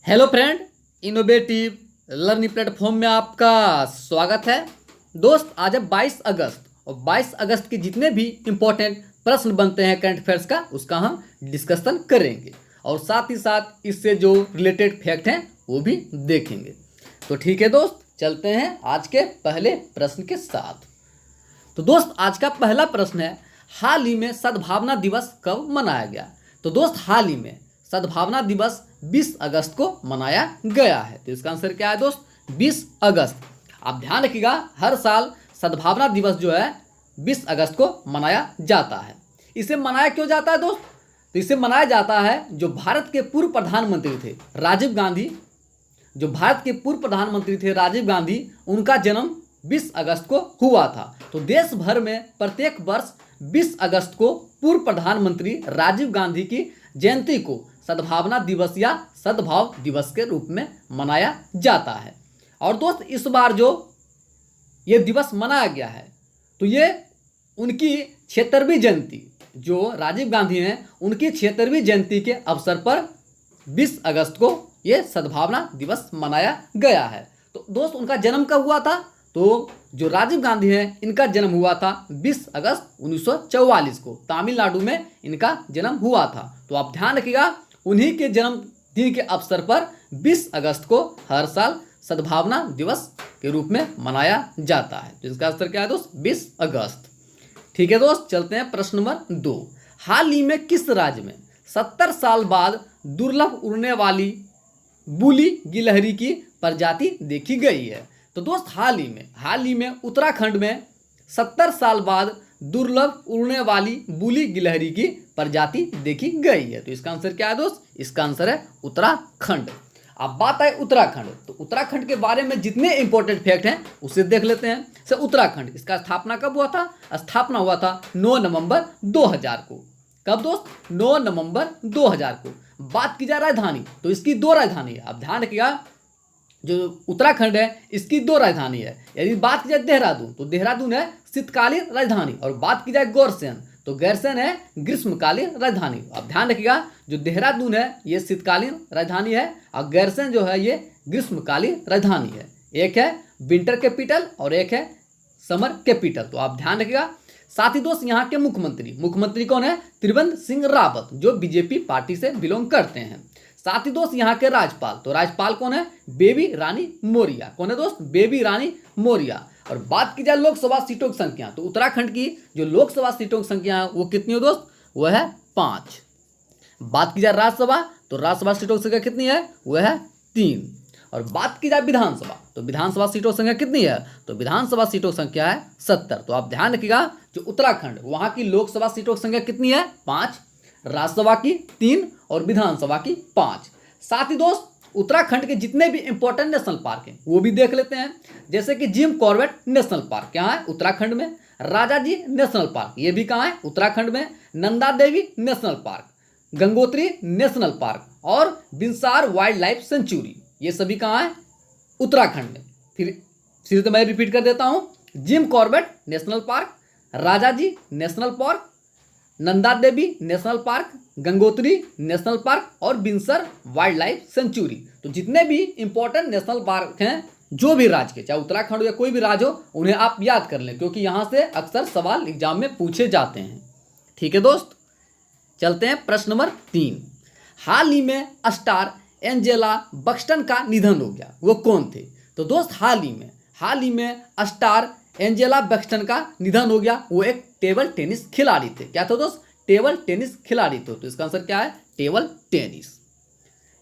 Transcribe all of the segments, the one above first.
Hello friend, innovative learning platform में आपका स्वागत है। दोस्त, आज है 22 अगस्त और 22 अगस्त के जितने भी इम्पोर्टेंट प्रश्न बनते हैं करंट अफेयर्स का, उसका हम डिस्कशन करेंगे और साथ ही साथ इससे जो रिलेटेड फैक्ट हैं वो भी देखेंगे। तो ठीक है दोस्त, चलते हैं आज के पहले प्रश्न के साथ। तो दोस्त, आज का पहला प्रश्न है, हाल ही में सद्भावना दिवस कब मनाया गया? तो दोस्त, हाल ही में सद्भावना दिवस 20 अगस्त को मनाया गया है। तो इसका आंसर क्या है दोस्त? 20 अगस्त। आप ध्यान रखिएगा, हर साल सद्भावना दिवस जो है 20 अगस्त को मनाया जाता है। इसे मनाया क्यों जाता है दोस्त? तो इसे मनाया जाता है, जो भारत के पूर्व प्रधानमंत्री थे राजीव गांधी, उनका जन्म 20 अगस्त को हुआ था। तो देश भर में प्रत्येक वर्ष 20 अगस्त को पूर्व प्रधानमंत्री राजीव गांधी की जयंती को सद्भावना दिवस या सद्भाव दिवस के रूप में मनाया जाता है। और दोस्त, इस बार जो ये दिवस मनाया गया है, तो ये उनकी 76वीं जयंती, जो राजीव गांधी हैं उनकी 76वीं जयंती के अवसर पर 20 अगस्त को ये सद्भावना दिवस मनाया गया है। तो दोस्त, उनका जन्म कब हुआ था? तो जो राजीव गांधी हैं, इनका जन्म हुआ था 20 अगस्त 1944 को, तमिलनाडु में इनका जन्म हुआ था। तो आप ध्यान रखिएगा, उन्हीं के जन्मदिन के अवसर पर 20 अगस्त को हर साल सद्भावना दिवस के रूप में मनाया जाता है। तो इसका आंसर क्या है दोस्त? 20 अगस्त। ठीक है दोस्त, चलते हैं प्रश्न नंबर 2। हाल ही में किस राज्य में 70 साल बाद दुर्लभ उड़ने वाली बूली गिलहरी की प्रजाति देखी गई है? तो दोस्त, हाल ही में उत्तराखंड में 70 साल बाद दुर्लभ उड़ने वाली बूली गिलहरी की प्रजाति देखी गई है। तो इसका आंसर क्या है दोस्त? इसका आंसर है उत्तराखंड। अब बात है उत्तराखंड, तो उत्तराखंड के बारे में जितने इंपॉर्टेंट फैक्ट हैं उसे देख लेते हैं। से उत्तराखंड, इसका स्थापना कब हुआ था? स्थापना हुआ था 9 नवंबर 2000 को। कब दोस्त? 9 नवंबर 2000 को। बात की जाए राजधानी, तो इसकी 2 राजधानी है। अब ध्यान रखिएगा, जो उत्तराखंड है इसकी 2 राजधानी है। यदि बात की जाए देहरादून, तो देहरादून है शीतकालीन राजधानी, और बात की जाए गौरसैन, तो गैरसैन है ग्रीष्मकालीन राजधानी। अब ध्यान रखिएगा, जो देहरादून है ये शीतकालीन राजधानी है और गैरसैन जो है ये ग्रीष्मकालीन राजधानी है। एक है विंटर कैपिटल और एक है समर कैपिटल। तो आप ध्यान रखिएगा। साथ ही दोस्त, यहाँ के मुख्यमंत्री कौन है? त्रिवेंद्र सिंह रावत, जो बीजेपी पार्टी से बिलोंग करते हैं। साथ ही दोस्त, यहाँ के राज्यपाल, तो राज्यपाल कौन है? बेबी रानी मौर्य। कौन है दोस्त? बेबी रानी मौर्य। और बात की जाए लोकसभा सीटों की संख्या, तो उत्तराखंड की जो लोकसभा सीटों की संख्या है वो कितनी है दोस्त? वो है 5। बात की जाए राज्यसभा, तो राज्यसभा सीटों की संख्या कितनी है? वो है 3। और बात की जाए विधानसभा, तो विधानसभा सीटों की संख्या कितनी है? तो विधानसभा सीटों की संख्या है 70। तो आप ध्यान रखिएगा, जो उत्तराखंड, वहाँ की लोकसभा सीटों की संख्या कितनी है? 5, राज्यसभा की 3 और विधानसभा की 5। साथ ही दोस्त, उत्तराखंड के जितने भी इंपॉर्टेंट नेशनल पार्क हैं वो भी देख लेते हैं। जैसे कि जिम कॉर्बेट नेशनल पार्क कहाँ है? उत्तराखंड में। राजाजी नेशनल पार्क, ये भी कहाँ है? उत्तराखंड में। Nanda Devi national park, Gangotri national park और बिनसार वाइल्ड लाइफ सेंचुरी, ये सभी कहाँ है? उत्तराखंड में। फिर तो मैं रिपीट कर देता हूँ, Jim Corbett national park, Rajaji national park, Nanda Devi national park, Gangotri national park और बिनसर वाइल्ड लाइफ सेंचुरी। तो जितने भी इंपॉर्टेंट नेशनल पार्क हैं, जो भी राज्य के, चाहे उत्तराखंड हो या कोई भी राज्य हो, उन्हें आप याद कर लें, क्योंकि यहाँ से अक्सर सवाल एग्जाम में पूछे जाते हैं। ठीक है दोस्त, चलते हैं प्रश्न नंबर 3। हाल ही में स्टार एंजेला बक्सटन का निधन हो गया, वो कौन थे? तो दोस्त, हाल ही में स्टार एंजेला बक्सटन का निधन हो गया। वो एक टेबल टेनिस खिलाड़ी थे। क्या था दोस्त? टेबल टेनिस खिलाड़ी थे। तो इसका आंसर क्या है? Table tennis.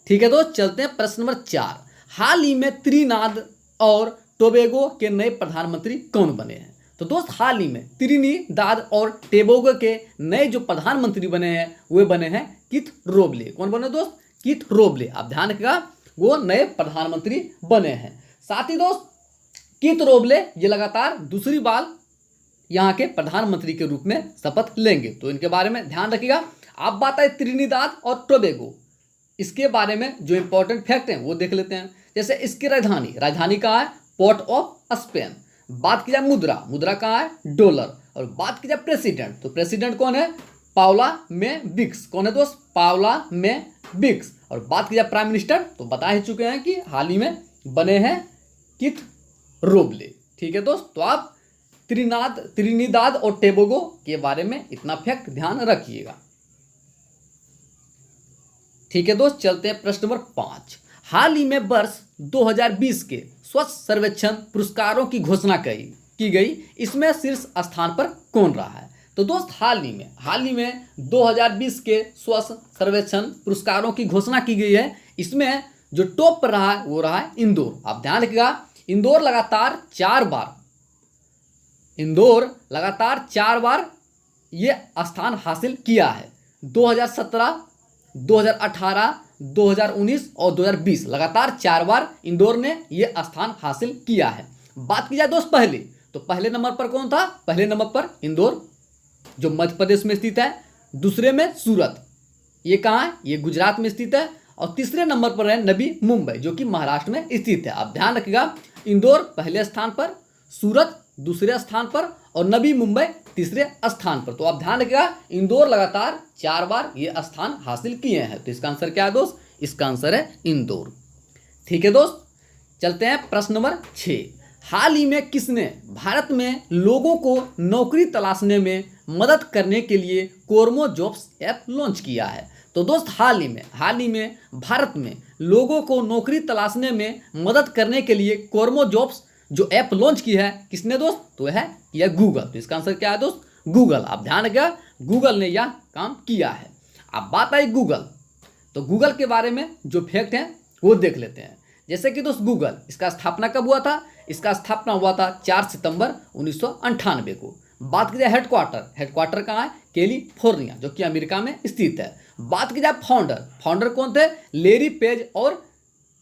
ठीक है दोस्त, चलते हैं प्रश्न नंबर 4। हाल ही में त्रिनाद और टोबैगो के नए प्रधानमंत्री कौन बने हैं? तो दोस्त, हाल ही में त्रिनिदाद और टोबैगो के नए जो प्रधानमंत्री बने हैं वो बने हैं कीथ रोबले। कौन बने दोस्त? कीथ रोबले। आप ध्यान रखिएगा, वो नए प्रधानमंत्री बने हैं। साथ ही दोस्त, कीथ रोबले ये लगातार दूसरी बार यहाँ के प्रधानमंत्री के रूप में शपथ लेंगे, तो इनके बारे में ध्यान रखिएगा। आप बात है त्रिनिदाद और टोबैगो, इसके बारे में जो इंपॉर्टेंट फैक्ट हैं वो देख लेते हैं। जैसे इसकी राजधानी कहाँ है? Port of Spain. बात की जाए मुद्रा कहाँ है? डॉलर। और बात की जाए प्रेसिडेंट, तो प्रेसिडेंट कौन है? पावला में बिक्स। कौन है दोस्त? पावला में बिक्स। और बात की जाए प्राइम मिनिस्टर तो बता ही चुके हैं कि हाल ही में बने हैं किथ रोबले। ठीक है दोस्त, तो आप त्रिनिदाद और टोबैगो के बारे में इतना फैक्ट ध्यान रखिएगा। ठीक है दोस्त, चलते हैं प्रश्न नंबर 5। हाल ही में वर्ष 2020 के स्वच्छ सर्वेक्षण पुरस्कारों की घोषणा की गई, इसमें शीर्ष स्थान पर कौन रहा है? तो दोस्त हाल ही में 2020 के स्वच्छ सर्वेक्षण पुरस्कारों की घोषणा की गई है। इसमें जो टॉप पर रहा है वो रहा है इंदौर। आप ध्यान रखिएगा, इंदौर लगातार 4 बार ये स्थान हासिल किया है। 2017, 2018, 2019 और 2020 लगातार 4 बार इंदौर ने ये स्थान हासिल किया है। बात की जाए दोस्त पहले, तो पहले नंबर पर कौन था? पहले नंबर पर इंदौर जो मध्य प्रदेश में स्थित है। दूसरे में सूरत, ये कहाँ है? ये गुजरात में स्थित है। और तीसरे नंबर पर है नवी मुंबई जो कि महाराष्ट्र में स्थित है। आप ध्यान रखिएगा, इंदौर पहले स्थान पर, सूरत दूसरे स्थान पर और नवी मुंबई तीसरे स्थान पर। तो आप ध्यान रखिएगा, इंदौर लगातार 4 बार ये स्थान हासिल किए हैं। तो इसका आंसर क्या है दोस्त? इसका आंसर है इंदौर। ठीक है दोस्त, चलते हैं प्रश्न नंबर 6। हाल ही में किसने भारत में लोगों को नौकरी तलाशने में मदद करने के लिए कोरमो जॉब्स ऐप लॉन्च किया है? तो दोस्त हाल ही में भारत में लोगों को नौकरी तलाशने में मदद करने के लिए कोरमो जॉब्स जो ऐप लॉन्च की है, किसने दोस्त? तो है यह गूगल। तो इसका आंसर क्या है दोस्त? गूगल। आप ध्यान रखिएगा, गूगल ने यह काम किया है। अब बात आई गूगल, तो गूगल के बारे में जो फैक्ट हैं वो देख लेते हैं। जैसे कि दोस्त गूगल, इसका स्थापना कब हुआ था? इसका स्थापना हुआ था 4 सितंबर 1998 को। बात की जाए हेडक्वार्टर कहाँ है? कैलिफोर्निया जो कि अमेरिका में स्थित है। बात की जाए फाउंडर कौन थे? लेरी पेज और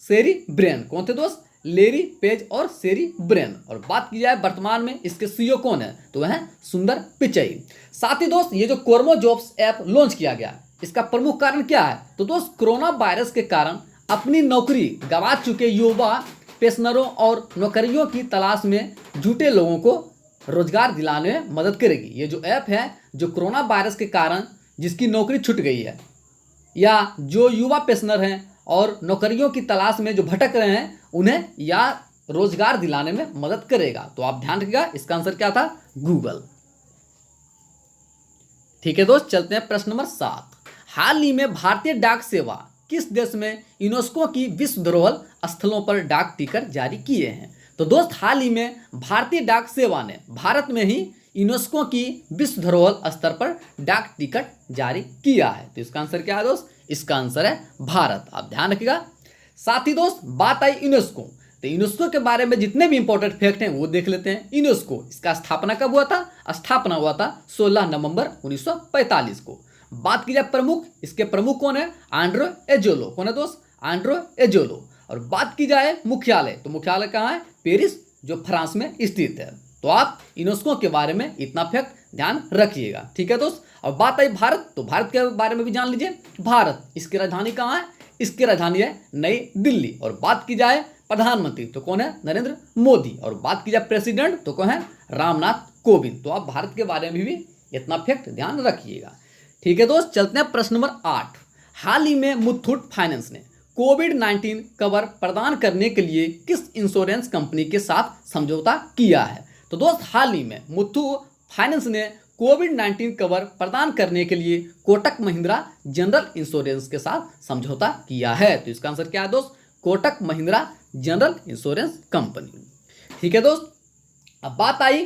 शेरी ब्रेन। कौन थे दोस्त? लेरी पेज और शेरी ब्रेन। और बात की जाए वर्तमान में इसके सीईओ कौन है? तो वह है सुंदर पिचई। साथ ही दोस्त ये जो कोरमो जॉब्स ऐप लॉन्च किया गया, इसका प्रमुख कारण क्या है? तो दोस्त कोरोना वायरस के कारण अपनी नौकरी गंवा चुके युवा पेंशनरों और नौकरियों की तलाश में जुटे लोगों को रोजगार दिलाने में मदद करेगी। ये जो ऐप है, जो कोरोना वायरस के कारण जिसकी नौकरी छूट गई है या जो युवा पेंशनर हैं और नौकरियों की तलाश में जो भटक रहे हैं, उन्हें या रोजगार दिलाने में मदद करेगा। तो आप ध्यान रखिएगा, इसका आंसर क्या था? गूगल। ठीक है दोस्त, चलते हैं प्रश्न नंबर 7। हाल ही में भारतीय डाक सेवा किस देश में यूनेस्को की विश्व धरोहर स्थलों पर डाक टिकट जारी किए हैं? तो दोस्त हाल ही में भारतीय डाक सेवा ने भारत में ही यूनेस्को की विश्व धरोहर स्तर पर डाक टिकट जारी किया है। तो इसका आंसर क्या है दोस्त? इसका आंसर है भारत। आप ध्यान रखिएगा। साथ ही दोस्त बात आई यूनेस्को, तो यूनेस्को के बारे में जितने भी इंपॉर्टेंट फैक्ट हैं वो देख लेते हैं। यूनेस्को, इसका स्थापना कब हुआ था? स्थापना हुआ था 16 नवंबर 1945 को। बात की जाए प्रमुख, इसके प्रमुख कौन है? आंड्रो एजोलो। कौन है दोस्त? आंड्रो एजोलो। और बात की जाए मुख्यालय, तो मुख्यालय कहाँ है? पेरिस जो फ्रांस में स्थित है। तो आप यूनेस्को के बारे में इतना फैक्ट ध्यान रखिएगा। ठीक है दोस्त। और बात आई भारत, तो भारत के बारे में भी जान लीजिए। भारत, इसकी राजधानी कहाँ है? इसकी राजधानी है नई दिल्ली। और बात की जाए प्रधानमंत्री, तो कौन है? नरेंद्र मोदी। और बात की जाए प्रेसिडेंट, तो कौन है? रामनाथ कोविंद। तो आप भारत के बारे में भी इतना फैक्ट ध्यान रखिएगा। ठीक है दोस्त, चलते हैं प्रश्न नंबर 8। हाल ही में मुथूट फाइनेंस ने कोविड-19 कवर प्रदान करने के लिए किस इंश्योरेंस कंपनी के साथ समझौता किया है? तो दोस्त हाल ही में मुथूट फाइनेंस ने कोविड-19 कवर प्रदान करने के लिए कोटक महिंद्रा जनरल इंश्योरेंस के साथ समझौता किया है। तो इसका आंसर क्या है दोस्त? Kotak Mahindra general insurance company. ठीक है दोस्त। अब बात आई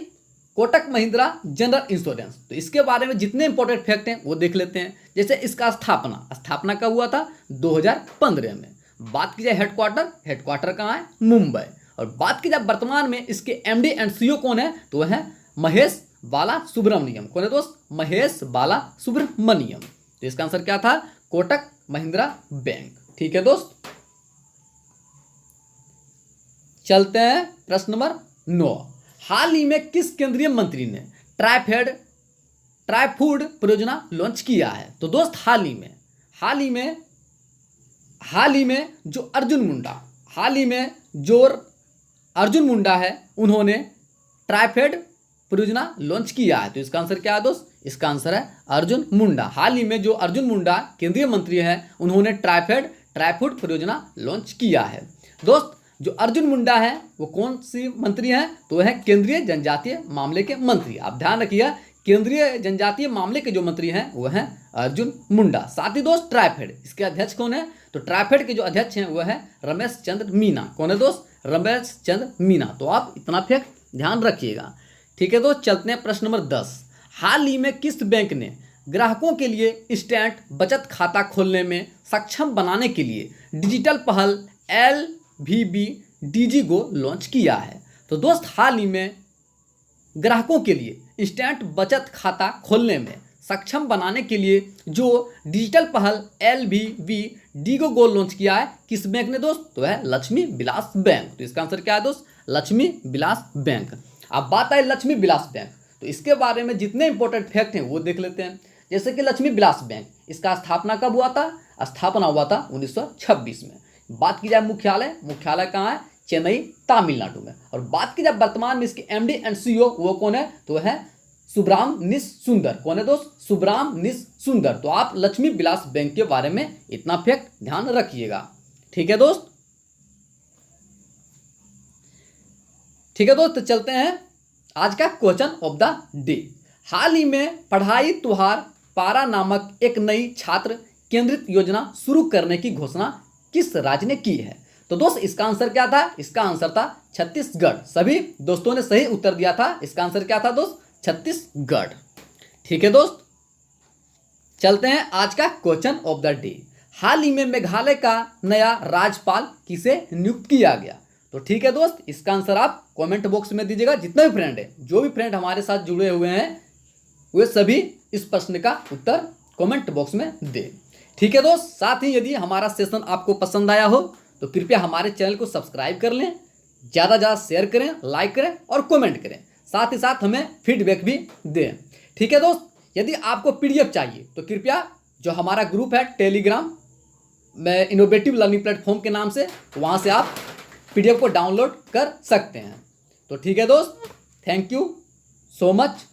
कोटक महिंद्रा जनरल इंश्योरेंस, तो इसके बारे में जितने इंपॉर्टेंट फैक्ट हैं वो देख लेते हैं। जैसे इसका स्थापना कब हुआ था? 2015 में। बात की जाए हेडक्वार्टर कहाँ है? मुंबई। और बात की जाए वर्तमान में इसके एमडी एंड सीईओ कौन है? तो वह है महेश बाला सुब्रमण्यम। कौन है दोस्त? महेश बाला सुब्रमण्यम। तो इसका आंसर क्या था? कोटक महिंद्रा बैंक। ठीक है दोस्त, चलते हैं प्रश्न नंबर 9। हाल ही में किस केंद्रीय मंत्री ने ट्राईफूड परियोजना लॉन्च किया है? तो दोस्त हाल ही में जो अर्जुन मुंडा है, उन्होंने ट्राईफेड परियोजना लॉन्च किया है? तो इसका आंसर क्या है दोस्त? इसका आंसर है अर्जुन मुंडा। हाल ही में जो अर्जुन मुंडा केंद्रीय मंत्री हैं उन्होंने ट्राइफूड परियोजना लॉन्च किया है। दोस्त जो अर्जुन मुंडा है वो कौन सी मंत्री हैं? तो वह है केंद्रीय जनजातीय मामले के मंत्री। आप ध्यान रखिए, केंद्रीय जनजातीय मामले के जो मंत्री हैं वो हैं अर्जुन मुंडा। साथ ही दोस्त ट्राइफेड, इसके अध्यक्ष कौन है? तो ट्राइफेड के जो अध्यक्ष हैं वह है रमेश चंद्र मीना। कौन है दोस्त? रमेश चंद्र मीना। तो आप इतना फैक्ट ध्यान रखिएगा। ठीक है दोस्त, चलते हैं प्रश्न नंबर 10। हाल ही में किस बैंक ने ग्राहकों के लिए इंस्टेंट बचत खाता खोलने में सक्षम बनाने के लिए डिजिटल पहल LVB DigiGo लॉन्च किया है? तो दोस्त हाल ही में ग्राहकों के लिए इंस्टेंट बचत खाता खोलने में सक्षम बनाने के लिए जो डिजिटल पहल LVB DigiGo लॉन्च किया है, किस बैंक ने दोस्त? तो है लक्ष्मी विलास बैंक। तो इसका आंसर क्या है दोस्त? लक्ष्मी विलास बैंक। अब बात है लक्ष्मी विलास बैंक, तो इसके बारे में जितने इंपॉर्टेंट फैक्ट हैं वो देख लेते हैं। जैसे कि लक्ष्मी विलास बैंक, इसका स्थापना कब हुआ था? स्थापना हुआ था 1926 में। बात की जाए मुख्यालय कहाँ है? चेन्नई, तमिलनाडु में। और बात की जाए वर्तमान में इसके MD एंड CEO वो कौन है? तो है सुब्रामनिस सुंदर। कौन है दोस्त? सुब्रामनिस सुंदर। तो आप लक्ष्मी विलास बैंक के बारे में इतना फैक्ट ध्यान रखिएगा। ठीक है दोस्त, तो चलते हैं आज का क्वेश्चन ऑफ द डे। हाल ही में पढ़ाई तुहार पारा नामक एक नई छात्र केंद्रित योजना शुरू करने की घोषणा किस राज्य ने की है? तो दोस्त इसका आंसर क्या था? इसका आंसर था छत्तीसगढ़। सभी दोस्तों ने सही उत्तर दिया था। इसका आंसर क्या था दोस्त? छत्तीसगढ़। ठीक है दोस्त, चलते हैं आज का क्वेश्चन ऑफ द डे। हाल ही में मेघालय का नया राज्यपाल किसे नियुक्त किया गया? तो ठीक है दोस्त, इसका आंसर आप कमेंट बॉक्स में दीजिएगा। जितने भी फ्रेंड है, जो भी फ्रेंड हमारे साथ जुड़े हुए हैं, वे सभी इस प्रश्न का उत्तर कमेंट बॉक्स में दें। ठीक है दोस्त, साथ ही यदि हमारा सेशन आपको पसंद आया हो तो कृपया हमारे चैनल को सब्सक्राइब कर लें, ज़्यादा ज़्यादा शेयर करें, लाइक करें और कमेंट करें। साथ ही साथ हमें फीडबैक भी दें। ठीक है दोस्त, यदि आपको PDF चाहिए तो कृपया जो हमारा ग्रुप है टेलीग्राम में इनोवेटिव लर्निंग प्लेटफॉर्म के नाम से, वहाँ से आप PDF को डाउनलोड कर सकते हैं। तो ठीक है दोस्त, थैंक यू सो मच।